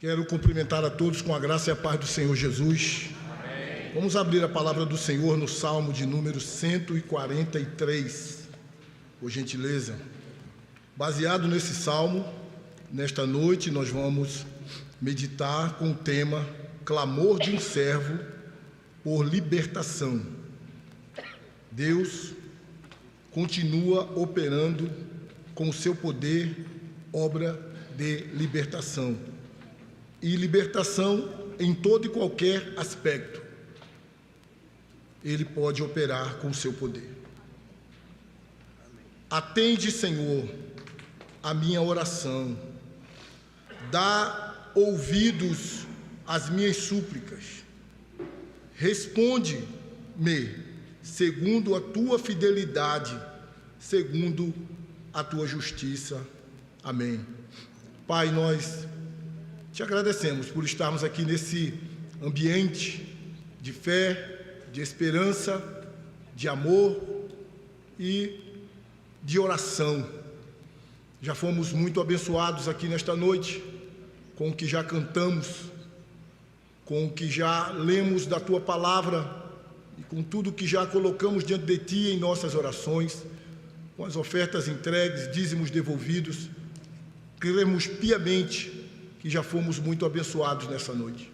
Quero cumprimentar a todos com a graça e a paz do Senhor Jesus. Amém. Vamos abrir a palavra do Senhor no Salmo de número 143, por gentileza. Baseado nesse Salmo, nesta noite nós vamos meditar com o tema Clamor de um servo por libertação. Deus continua operando com o seu poder, obra de libertação. E libertação em todo e qualquer aspecto. Ele pode operar com o seu poder. Atende, Senhor, a minha oração. Dá ouvidos às minhas súplicas. Responde-me segundo a tua fidelidade, segundo a tua justiça. Amém. Pai, nós te agradecemos por estarmos aqui nesse ambiente de fé, de esperança, de amor e de oração. Já fomos muito abençoados aqui nesta noite com o que já cantamos, com o que já lemos da tua palavra e com tudo que já colocamos diante de ti em nossas orações, com as ofertas entregues, dízimos devolvidos. Cremos piamente que já fomos muito abençoados nessa noite.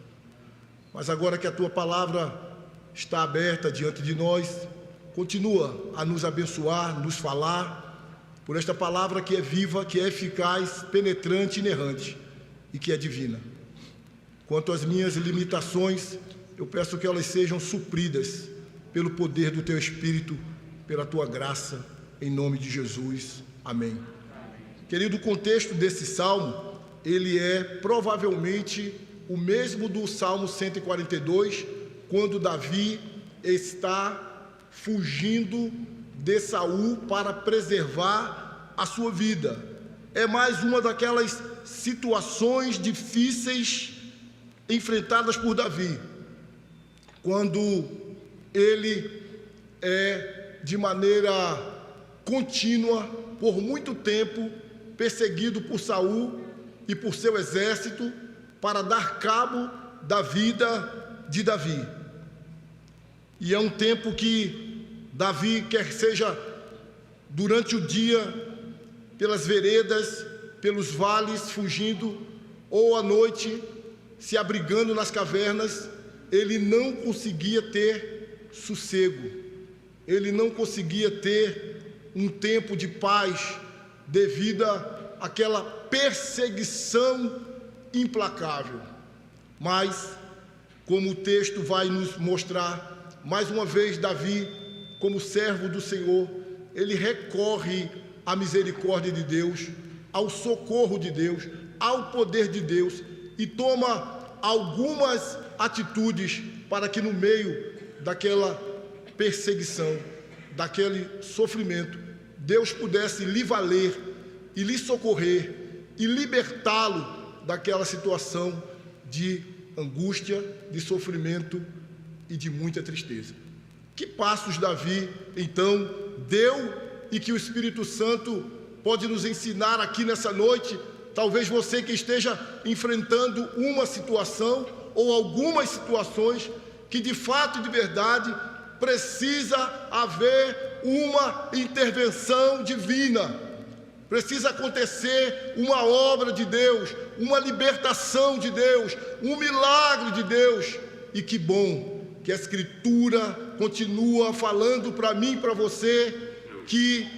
Mas agora que a tua palavra está aberta diante de nós, continua a nos abençoar, nos falar, por esta palavra que é viva, que é eficaz, penetrante, inerrante e que é divina. Quanto às minhas limitações, eu peço que elas sejam supridas pelo poder do teu Espírito, pela tua graça, em nome de Jesus. Amém. Querido, o contexto desse salmo, ele é provavelmente o mesmo do Salmo 142, quando Davi está fugindo de Saul para preservar a sua vida. É mais uma daquelas situações difíceis enfrentadas por Davi, quando ele é de maneira contínua, por muito tempo, perseguido por Saul e por seu exército para dar cabo da vida de Davi. E é um tempo que Davi, quer seja durante o dia, pelas veredas, pelos vales, fugindo, ou à noite, se abrigando nas cavernas, ele não conseguia ter sossego, ele não conseguia ter um tempo de paz devido àquela perseguição implacável. Mas, como o texto vai nos mostrar, mais uma vez Davi, como servo do Senhor, ele recorre à misericórdia de Deus, ao socorro de Deus, ao poder de Deus, e toma algumas atitudes para que no meio daquela perseguição, daquele sofrimento, Deus pudesse lhe valer e lhe socorrer e libertá-lo daquela situação de angústia, de sofrimento e de muita tristeza. Que passos Davi, então, deu e que o Espírito Santo pode nos ensinar aqui nessa noite? Talvez você que esteja enfrentando uma situação ou algumas situações que de fato e de verdade precisa haver uma intervenção divina. Precisa acontecer uma obra de Deus, uma libertação de Deus, um milagre de Deus. E que bom que a Escritura continua falando para mim e para você que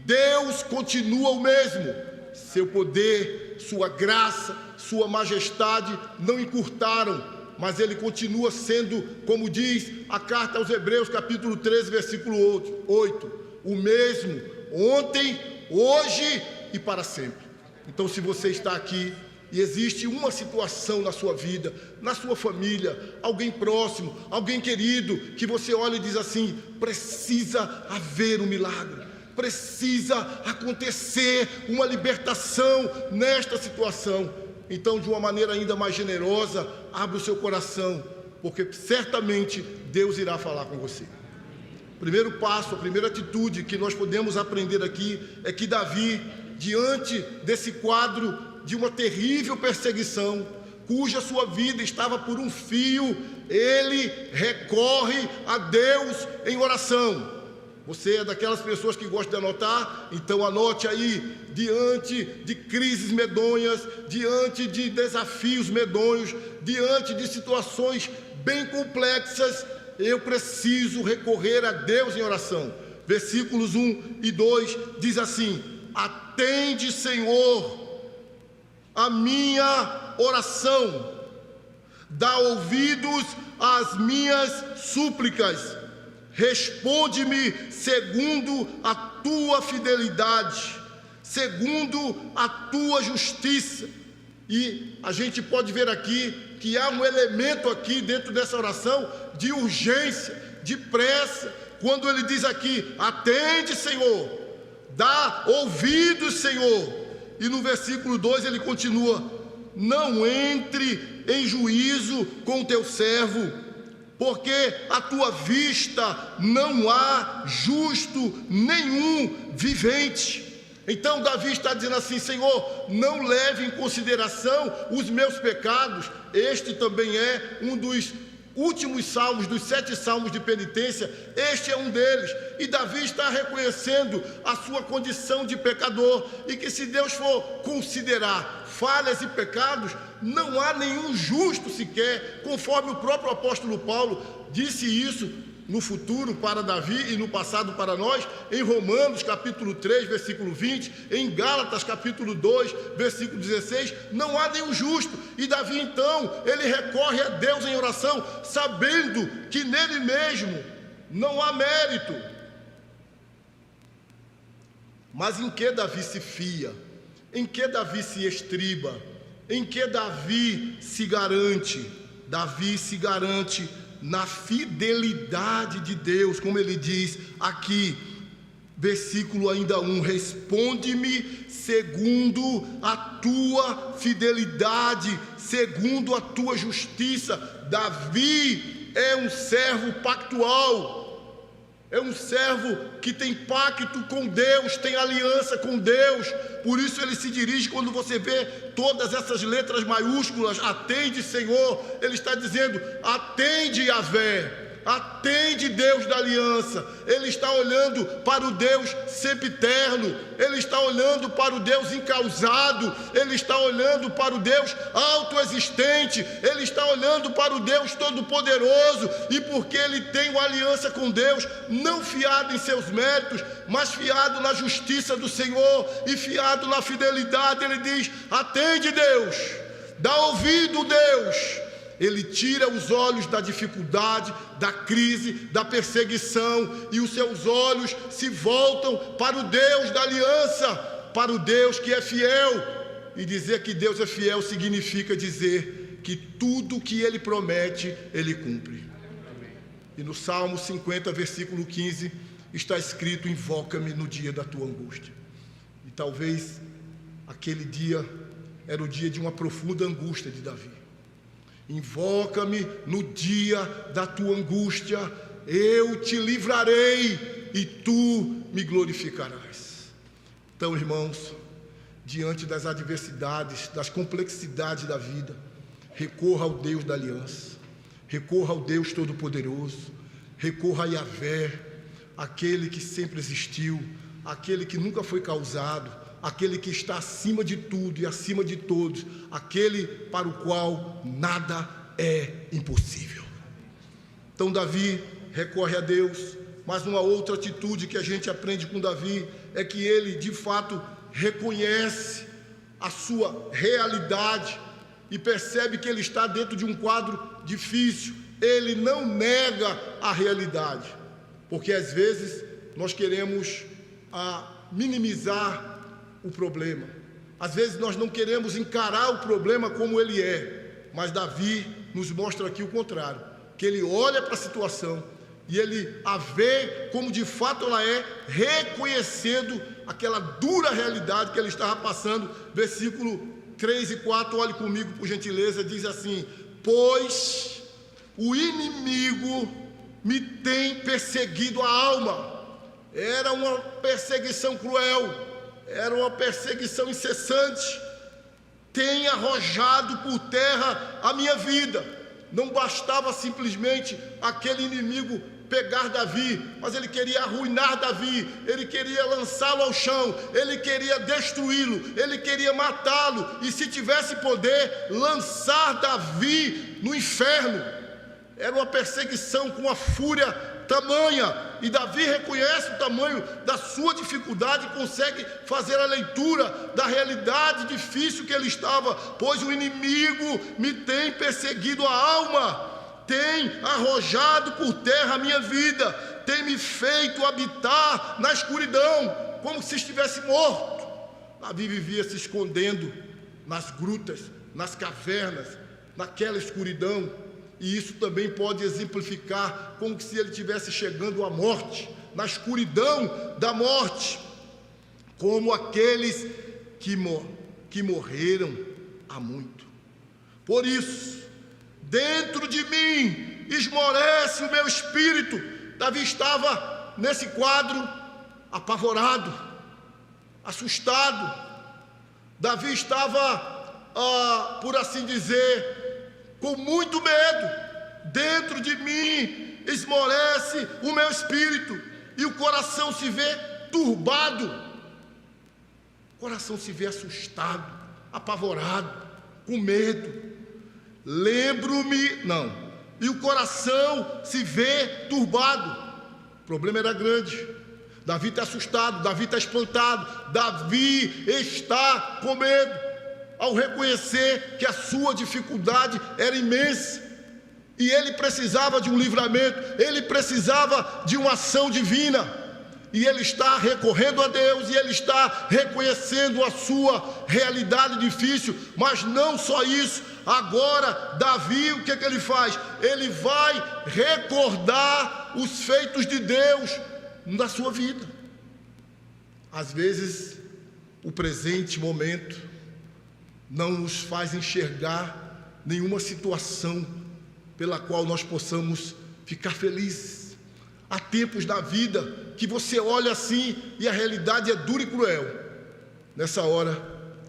Deus continua o mesmo. Seu poder, sua graça, sua majestade não encurtaram, mas Ele continua sendo, como diz a carta aos Hebreus, capítulo 13, versículo 8, o mesmo ontem, hoje e para sempre. Então, se você está aqui e existe uma situação na sua vida, na sua família, alguém próximo, alguém querido, que você olha e diz assim: precisa haver um milagre, precisa acontecer uma libertação nesta situação. Então, de uma maneira ainda mais generosa, abre o seu coração, porque certamente Deus irá falar com você. O primeiro passo, a primeira atitude que nós podemos aprender aqui é que Davi, diante desse quadro de uma terrível perseguição, cuja sua vida estava por um fio, ele recorre a Deus em oração. Você é daquelas pessoas que gostam de anotar? Então anote aí, diante de crises medonhas, diante de desafios medonhos, diante de situações bem complexas, eu preciso recorrer a Deus em oração. Versículos 1 e 2 diz assim: atende, Senhor, a minha oração, dá ouvidos às minhas súplicas, responde-me segundo a tua fidelidade, segundo a tua justiça. E a gente pode ver aqui que há um elemento aqui dentro dessa oração de urgência, de pressa, quando ele diz aqui: atende, Senhor, dá ouvidos, Senhor. E no versículo 2 ele continua: não entre em juízo com teu servo, porque à tua vista não há justo nenhum vivente. Então Davi está dizendo assim: Senhor, não leve em consideração os meus pecados. Este também é um dos últimos salmos, dos 7 salmos de penitência, este é um deles. E Davi está reconhecendo a sua condição de pecador, e que se Deus for considerar falhas e pecados, não há nenhum justo sequer, conforme o próprio apóstolo Paulo disse isso no futuro para Davi e no passado para nós, em Romanos capítulo 3, versículo 20, em Gálatas capítulo 2, versículo 16, não há nenhum justo. E Davi então, ele recorre a Deus em oração, sabendo que nele mesmo não há mérito. Mas em que Davi se fia? Em que Davi se estriba? Em que Davi se garante? Davi se garante na fidelidade de Deus, como ele diz aqui, versículo ainda 1, responde-me segundo a tua fidelidade, segundo a tua justiça. Davi é um servo pactual, é um servo que tem pacto com Deus, tem aliança com Deus. Por isso ele se dirige, quando você vê todas essas letras maiúsculas, atende, Senhor, ele está dizendo: atende, Yahvé, atende, Deus da aliança. Ele está olhando para o Deus sempiterno, ele está olhando para o Deus incausado, ele está olhando para o Deus autoexistente, ele está olhando para o Deus todo-poderoso. E porque ele tem uma aliança com Deus, não fiado em seus méritos, mas fiado na justiça do Senhor e fiado na fidelidade, ele diz: atende, Deus, dá ouvido, Deus. Ele tira os olhos da dificuldade, da crise, da perseguição, e os seus olhos se voltam para o Deus da aliança, para o Deus que é fiel. E dizer que Deus é fiel significa dizer que tudo que Ele promete, Ele cumpre. E no Salmo 50, versículo 15, está escrito: invoca-me no dia da tua angústia. E talvez aquele dia era o dia de uma profunda angústia de Davi. Invoca-me no dia da tua angústia, eu te livrarei e tu me glorificarás. Então, irmãos, diante das adversidades, das complexidades da vida, recorra ao Deus da aliança, recorra ao Deus Todo-Poderoso, recorra a Yahvé, aquele que sempre existiu, aquele que nunca foi causado, aquele que está acima de tudo e acima de todos, aquele para o qual nada é impossível. Então Davi recorre a Deus, mas uma outra atitude que a gente aprende com Davi é que ele de fato reconhece a sua realidade e percebe que ele está dentro de um quadro difícil. Ele não nega a realidade, porque às vezes nós queremos minimizar o problema. Às vezes nós não queremos encarar o problema como ele é, mas Davi nos mostra aqui o contrário, que ele olha para a situação e ele a vê como de fato ela é, reconhecendo aquela dura realidade que ele estava passando. Versículo 3 e 4, olhe comigo por gentileza, diz assim: pois o inimigo me tem perseguido a alma. Era uma perseguição cruel, era uma perseguição incessante. tem arrojado por terra a minha vida. Não bastava simplesmente aquele inimigo pegar Davi, mas ele queria arruinar Davi, ele queria lançá-lo ao chão, ele queria destruí-lo, ele queria matá-lo, e se tivesse poder, lançar Davi no inferno. Era uma perseguição com uma fúria tamanha, e Davi reconhece o tamanho da sua dificuldade e consegue fazer a leitura da realidade difícil que ele estava, pois o inimigo me tem perseguido a alma, tem arrojado por terra a minha vida, tem me feito habitar na escuridão, como se estivesse morto. Davi vivia se escondendo nas grutas, nas cavernas, naquela escuridão, e isso também pode exemplificar como se ele estivesse chegando à morte, na escuridão da morte, como aqueles que morreram há muito. Por isso, dentro de mim esmorece o meu espírito. Davi estava nesse quadro apavorado, assustado. Davi estava, por assim dizer, com muito medo. Dentro de mim esmorece o meu espírito, e o coração se vê turbado, o coração se vê assustado, apavorado, com medo. E o coração se vê turbado. O problema era grande. Davi está assustado, Davi está espantado, Davi está com medo, ao reconhecer que a sua dificuldade era imensa, e ele precisava de um livramento, ele precisava de uma ação divina, e ele está recorrendo a Deus, e ele está reconhecendo a sua realidade difícil. Mas não só isso, agora Davi, o que ele faz? Ele vai recordar os feitos de Deus na sua vida. Às vezes o presente momento não nos faz enxergar nenhuma situação pela qual nós possamos ficar felizes. Há tempos na vida que você olha assim e a realidade é dura e cruel. Nessa hora,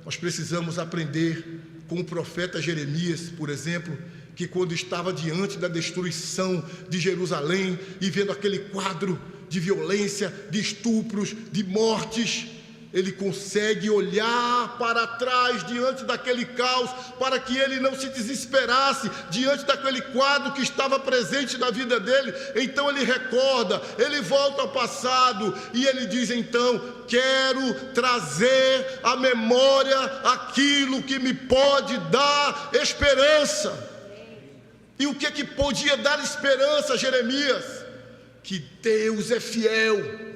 nós precisamos aprender com o profeta Jeremias, por exemplo, que quando estava diante da destruição de Jerusalém e vendo aquele quadro de violência, de estupros, de mortes, ele consegue olhar para trás diante daquele caos, para que ele não se desesperasse diante daquele quadro que estava presente na vida dele. Então ele recorda, ele volta ao passado e ele diz: então, quero trazer à memória aquilo que me pode dar esperança. E o que podia dar esperança a Jeremias? Que Deus é fiel,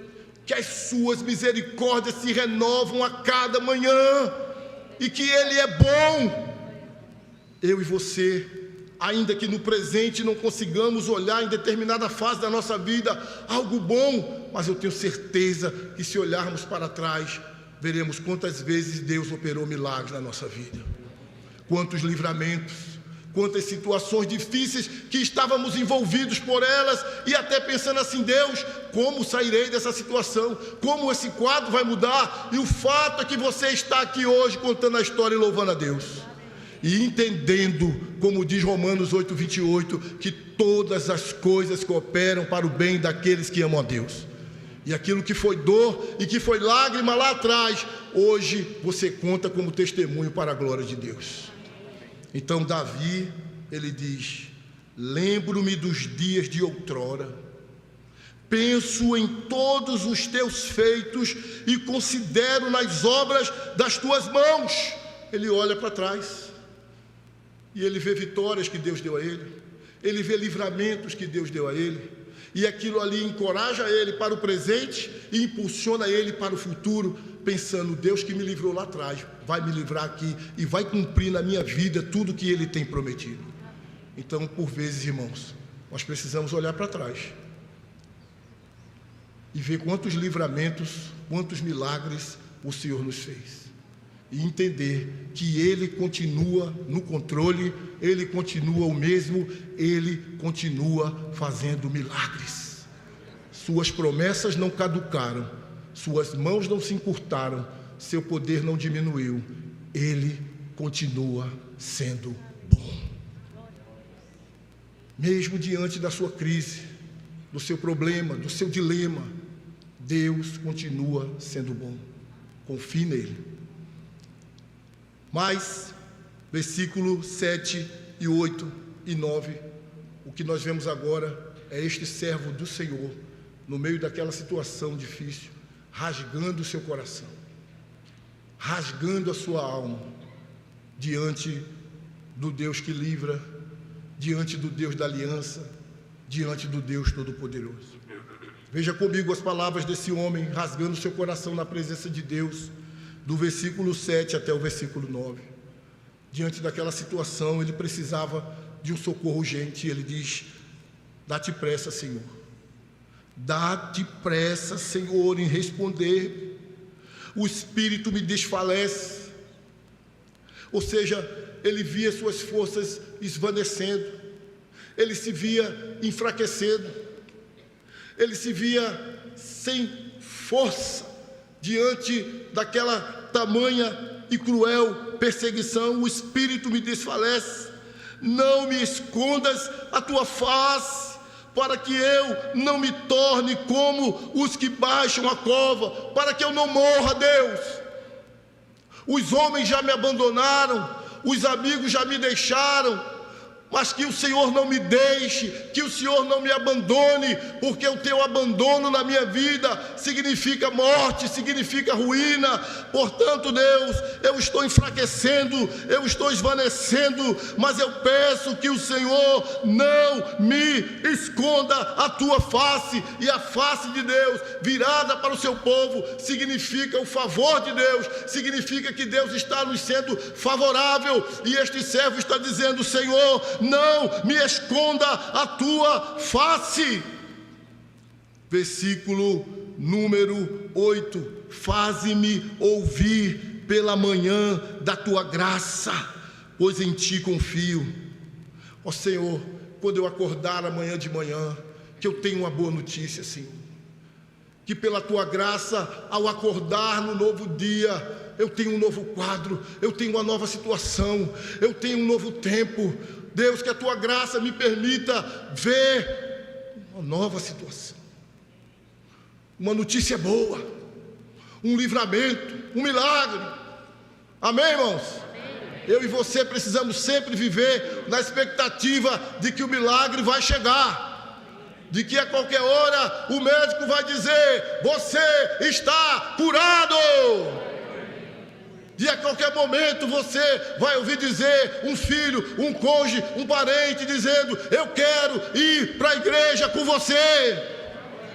que as suas misericórdias se renovam a cada manhã, e que Ele é bom. Eu e você, ainda que no presente não consigamos olhar em determinada fase da nossa vida algo bom, mas eu tenho certeza que se olharmos para trás, veremos quantas vezes Deus operou milagres na nossa vida, quantos livramentos, quantas situações difíceis que estávamos envolvidos por elas, e até pensando assim: Deus, como sairei dessa situação? Como esse quadro vai mudar? E o fato é que você está aqui hoje contando a história e louvando a Deus, e entendendo, como diz Romanos 8:28, que todas as coisas cooperam para o bem daqueles que amam a Deus. E aquilo que foi dor e que foi lágrima lá atrás, hoje você conta como testemunho para a glória de Deus. Então Davi, ele diz: lembro-me dos dias de outrora, penso em todos os teus feitos e considero nas obras das tuas mãos. Ele olha para trás e ele vê vitórias que Deus deu a ele, ele vê livramentos que Deus deu a ele, e aquilo ali encoraja ele para o presente e impulsiona ele para o futuro, pensando: Deus que me livrou lá atrás vai me livrar aqui e vai cumprir na minha vida tudo que Ele tem prometido. Então, por vezes, irmãos, nós precisamos olhar para trás e ver quantos livramentos, quantos milagres o Senhor nos fez, e entender que Ele continua no controle, Ele continua o mesmo, Ele continua fazendo milagres. Suas promessas não caducaram, suas mãos não se encurtaram, seu poder não diminuiu. Ele continua sendo bom. Mesmo diante da sua crise, do seu problema, do seu dilema, Deus continua sendo bom. Confie nele. Mas, versículo 7 e 8 e 9, o que nós vemos agora é este servo do Senhor, no meio daquela situação difícil, rasgando o seu coração, rasgando a sua alma, diante do Deus que livra, diante do Deus da aliança, diante do Deus Todo-Poderoso. Veja comigo as palavras desse homem, rasgando o seu coração na presença de Deus, do versículo 7 até o versículo 9. Diante daquela situação, ele precisava de um socorro urgente, e ele diz: dá-te pressa, Senhor. Dá-te pressa, Senhor, em responder. O espírito me desfalece. Ou seja, ele via suas forças esvanecendo, ele se via enfraquecendo, ele se via sem força diante daquela tamanha e cruel perseguição. O espírito me desfalece. Não me escondas a tua face, para que eu não me torne como os que baixam a cova, para que eu não morra, Deus. Os homens já me abandonaram, os amigos já me deixaram, mas que o Senhor não me deixe, que o Senhor não me abandone, porque o teu abandono na minha vida significa morte, significa ruína. Portanto, Deus, eu estou enfraquecendo, eu estou esvanecendo, mas eu peço que o Senhor não me esconda a tua face. E a face de Deus virada para o seu povo significa o favor de Deus, significa que Deus está nos sendo favorável, e este servo está dizendo: Senhor, não me esconda a tua face. Versículo número 8: faze-me ouvir pela manhã da tua graça, pois em ti confio. Ó Senhor, quando eu acordar amanhã de manhã, que eu tenha uma boa notícia, Senhor. Que pela tua graça, ao acordar no novo dia, eu tenho um novo quadro, eu tenho uma nova situação, eu tenho um novo tempo. Deus, que a tua graça me permita ver uma nova situação, uma notícia boa, um livramento, um milagre. Amém, irmãos? Amém. Eu e você precisamos sempre viver na expectativa de que o milagre vai chegar, de que a qualquer hora o médico vai dizer: você está curado. De a qualquer momento você vai ouvir dizer um filho, um cônjuge, um parente dizendo: eu quero ir para a igreja com você,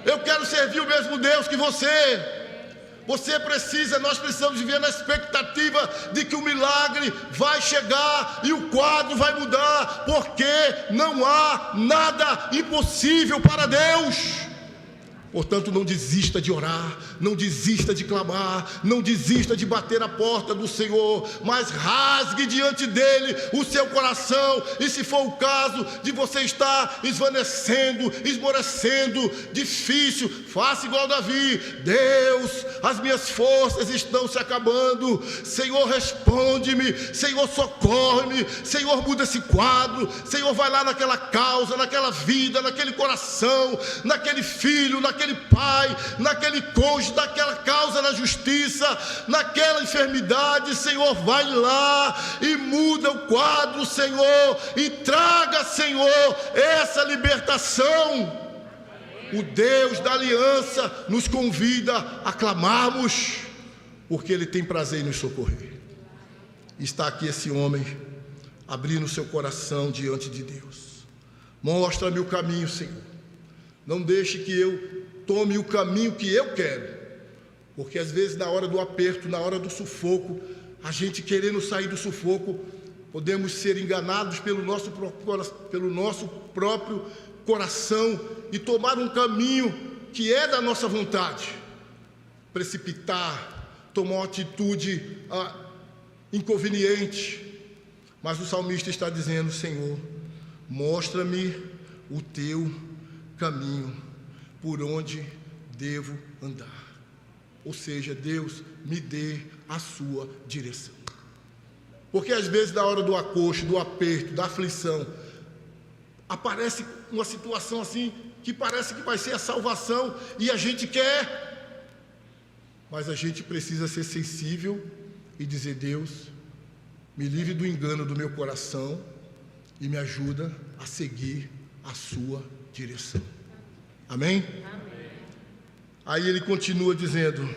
eu quero servir o mesmo Deus que você. Nós precisamos viver na expectativa de que o milagre vai chegar e o quadro vai mudar, porque não há nada impossível para Deus. Portanto, não desista de orar, não desista de clamar, não desista de bater a porta do Senhor, mas rasgue diante dele o seu coração. E se for o caso de você estar esvanecendo, esmorecendo, difícil, faça igual Davi: Deus, as minhas forças estão se acabando, Senhor, responde-me, Senhor, socorre-me, Senhor, muda esse quadro, Senhor, vai lá naquela causa, naquela vida, naquele coração, naquele filho, naquele pai, naquele cônjuge, naquela causa na justiça, naquela enfermidade. Senhor, vai lá e muda o quadro, Senhor, e traga, Senhor, essa libertação. O Deus da aliança nos convida a clamarmos, porque Ele tem prazer em nos socorrer. Está aqui esse homem abrindo seu coração diante de Deus. Mostra-me o caminho, Senhor. Não deixe que eu tome o caminho que eu quero, porque às vezes na hora do aperto, na hora do sufoco, a gente querendo sair do sufoco, podemos ser enganados pelo nosso próprio coração e tomar um caminho que é da nossa vontade, precipitar, tomar uma atitude inconveniente. Mas o salmista está dizendo: Senhor, mostra-me o teu caminho, por onde devo andar. Ou seja, Deus, me dê a sua direção. Porque às vezes na hora do acocho, do aperto, da aflição, aparece uma situação assim que parece que vai ser a salvação e a gente quer, mas a gente precisa ser sensível e dizer: Deus, me livre do engano do meu coração e me ajuda a seguir a sua direção. Amém? Amém. Aí ele continua dizendo: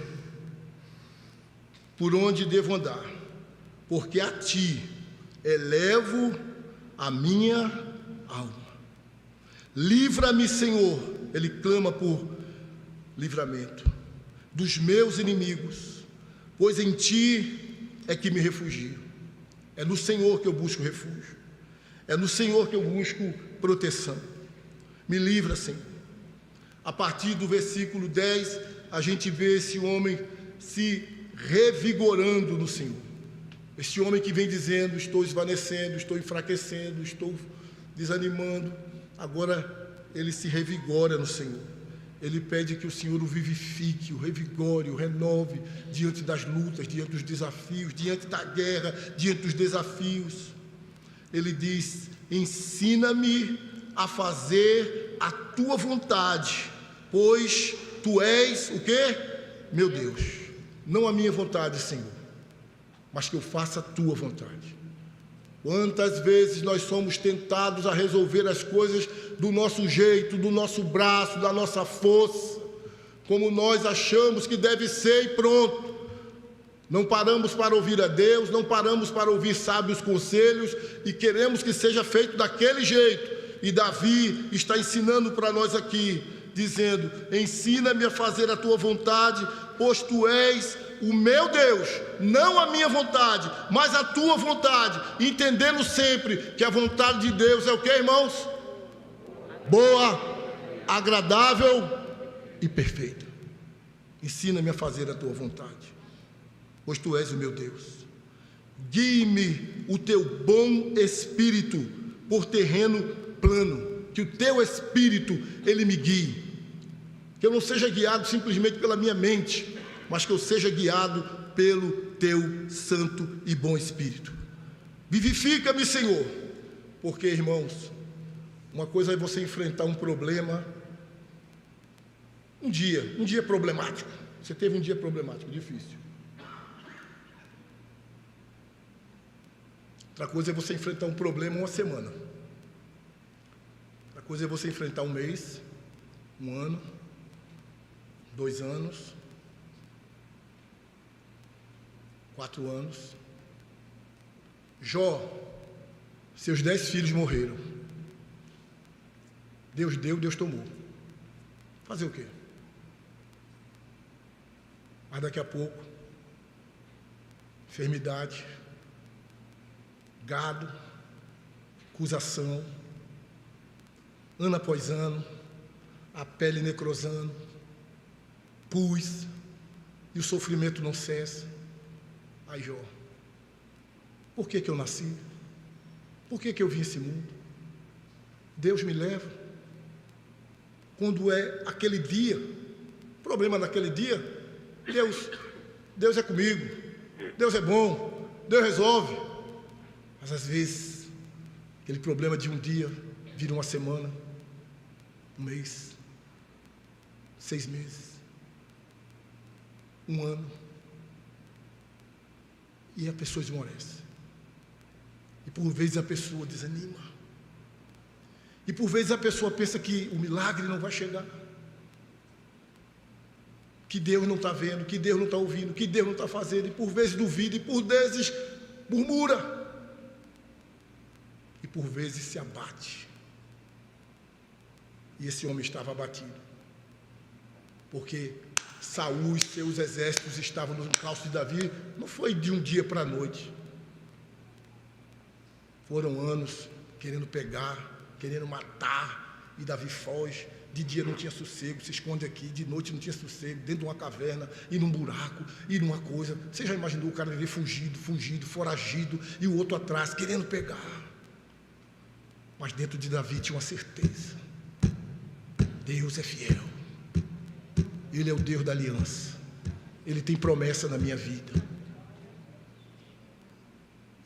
por onde devo andar? Porque a ti elevo a minha alma. Livra-me, Senhor. Ele clama por livramento dos meus inimigos, pois em ti é que me refugio. É no Senhor que eu busco refúgio. É no Senhor que eu busco proteção. Me livra, Senhor. A partir do versículo 10, a gente vê esse homem se revigorando no Senhor. Este homem que vem dizendo: estou esvanecendo, estou enfraquecendo, estou desanimando. Agora ele se revigora no Senhor. Ele pede que o Senhor o vivifique, o revigore, o renove diante das lutas, diante dos desafios, diante da guerra, diante dos desafios. Ele diz: ensina-me a fazer a tua vontade, pois tu és o quê? Meu Deus. Não a minha vontade, Senhor, mas que eu faça a tua vontade. Quantas vezes nós somos tentados a resolver as coisas do nosso jeito, do nosso braço, da nossa força, como nós achamos que deve ser e pronto. Não paramos para ouvir a Deus, não paramos para ouvir sábios conselhos e queremos que seja feito daquele jeito. E Davi está ensinando para nós aqui, dizendo: ensina-me a fazer a tua vontade, pois tu és o meu Deus, não a minha vontade, mas a tua vontade, entendendo sempre que a vontade de Deus é o que, irmãos? Boa, agradável e perfeita. Ensina-me a fazer a tua vontade, pois tu és o meu Deus. Guie-me o teu bom espírito por terreno plano, que o teu espírito ele me guie, que eu não seja guiado simplesmente pela minha mente, mas que eu seja guiado pelo teu santo e bom Espírito. Vivifica-me, Senhor, porque, irmãos, uma coisa é você enfrentar um problema, um dia problemático. Você teve um dia problemático, difícil. Outra coisa é você enfrentar um problema uma semana. Outra coisa é você enfrentar um mês, um ano, 2 anos, 4 anos. Jó, seus 10 filhos morreram. Deus deu, Deus tomou. Fazer o quê? Mas daqui a pouco, enfermidade, gado, acusação, ano após ano, a pele necrosando, pus, e o sofrimento não cessa. Aí Jó, por que eu nasci? Por que eu vim a esse mundo? Deus me leva. Quando é aquele dia, problema naquele dia, Deus é comigo, Deus é bom, Deus resolve. Mas às vezes, aquele problema de um dia vira uma semana, um mês, 6 meses, um ano. E a pessoa esmorece. E por vezes a pessoa desanima. E por vezes a pessoa pensa que o milagre não vai chegar. Que Deus não está vendo, que Deus não está ouvindo, que Deus não está fazendo. E por vezes duvida, e por vezes murmura. E por vezes se abate. E esse homem estava abatido. Porque Saul e seus exércitos estavam no encalço de Davi, não foi de um dia para a noite. Foram anos querendo pegar, querendo matar, e Davi foge. De dia não tinha sossego, se esconde aqui, de noite não tinha sossego, dentro de uma caverna, e num buraco, e numa coisa. Você já imaginou o cara viver fugido, foragido, e o outro atrás, querendo pegar? Mas dentro de Davi tinha uma certeza: Deus é fiel. Ele é o Deus da aliança. Ele tem promessa na minha vida.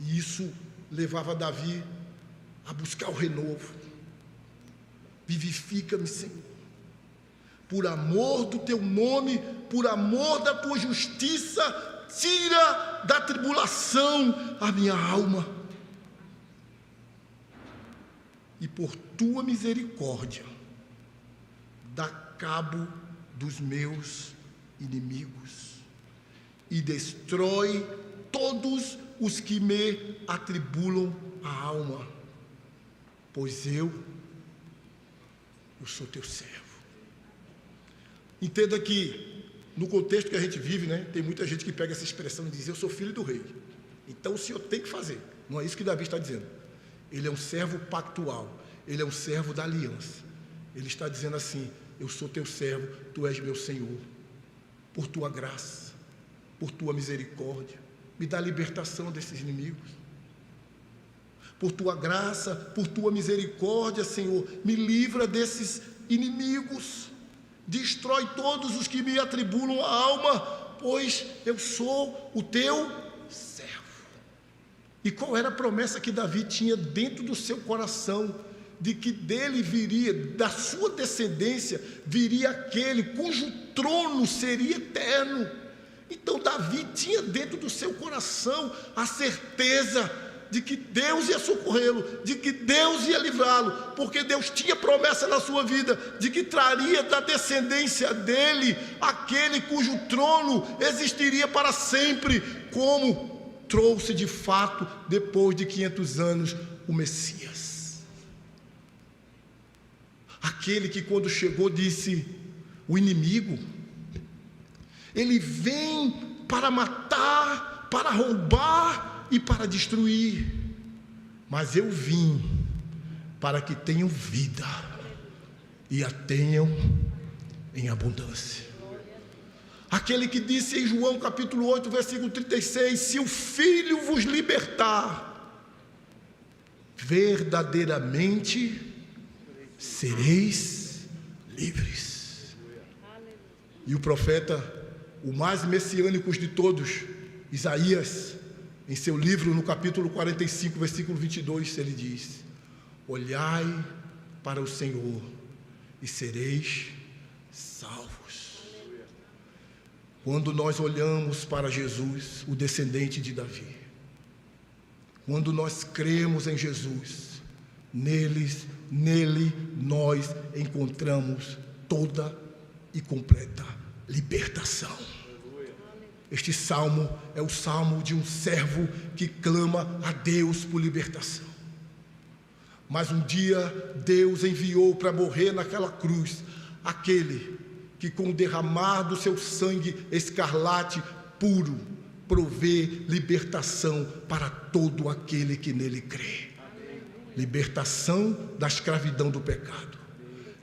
E Isso levava Davi a buscar o renovo. Vivifica-me, Senhor, por amor do teu nome, por amor da tua justiça, tira da tribulação a minha alma. E por tua misericórdia, dá cabo dos meus inimigos e destrói todos os que me atribulam a alma, pois eu sou teu servo. Entenda que, no contexto que a gente vive, né, tem muita gente que pega essa expressão e diz: eu sou filho do rei, então o senhor tem que fazer. Não é isso que Davi está dizendo. Ele é um servo pactual, ele é um servo da aliança. Ele está dizendo assim: eu sou teu servo, tu és meu Senhor. Por tua graça, por tua misericórdia, me dá libertação desses inimigos. Por tua graça, por tua misericórdia, Senhor, me livra desses inimigos. Destrói todos os que me atribulam a alma, pois eu sou o teu servo. E qual era a promessa que Davi tinha dentro do seu coração? De que dele viria, da sua descendência, viria aquele cujo trono seria eterno. Então Davi tinha dentro do seu coração a certeza de que Deus ia socorrê-lo, de que Deus ia livrá-lo, porque Deus tinha promessa na sua vida, de que traria da descendência dele aquele cujo trono existiria para sempre, como trouxe de fato, depois de 500 anos, o Messias. Aquele que quando chegou disse: o inimigo, ele vem para matar, para roubar e para destruir, mas eu vim para que tenham vida e a tenham em abundância. Aquele que disse em João capítulo 8, versículo 36, se o Filho vos libertar, verdadeiramente sereis livres. E o profeta, o mais messiânico de todos, Isaías, em seu livro, no capítulo 45, versículo 22, ele diz: olhai para o Senhor e sereis salvos. Quando nós olhamos para Jesus, o descendente de Davi, quando nós cremos em Jesus, nele nós encontramos toda e completa libertação. Este salmo é o salmo de um servo que clama a Deus por libertação. Mas um dia Deus enviou para morrer naquela cruz aquele que, com o derramar do seu sangue escarlate puro, provê libertação para todo aquele que nele crê. Libertação da escravidão do pecado,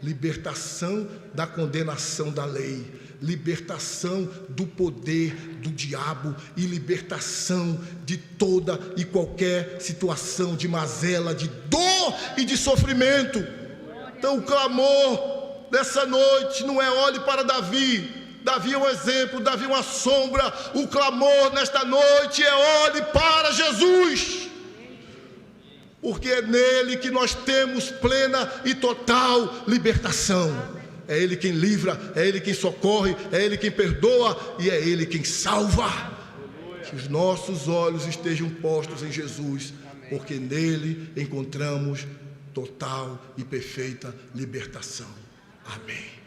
libertação da condenação da lei, libertação do poder do diabo e libertação de toda e qualquer situação de mazela, de dor e de sofrimento. Então o clamor dessa noite não é olhe para Davi. Davi é um exemplo, Davi é uma sombra. O clamor nesta noite é olhe para Jesus, porque é nele que nós temos plena e total libertação. É Ele quem livra, é Ele quem socorre, é Ele quem perdoa e é Ele quem salva. Que os nossos olhos estejam postos em Jesus, porque nele encontramos total e perfeita libertação. Amém.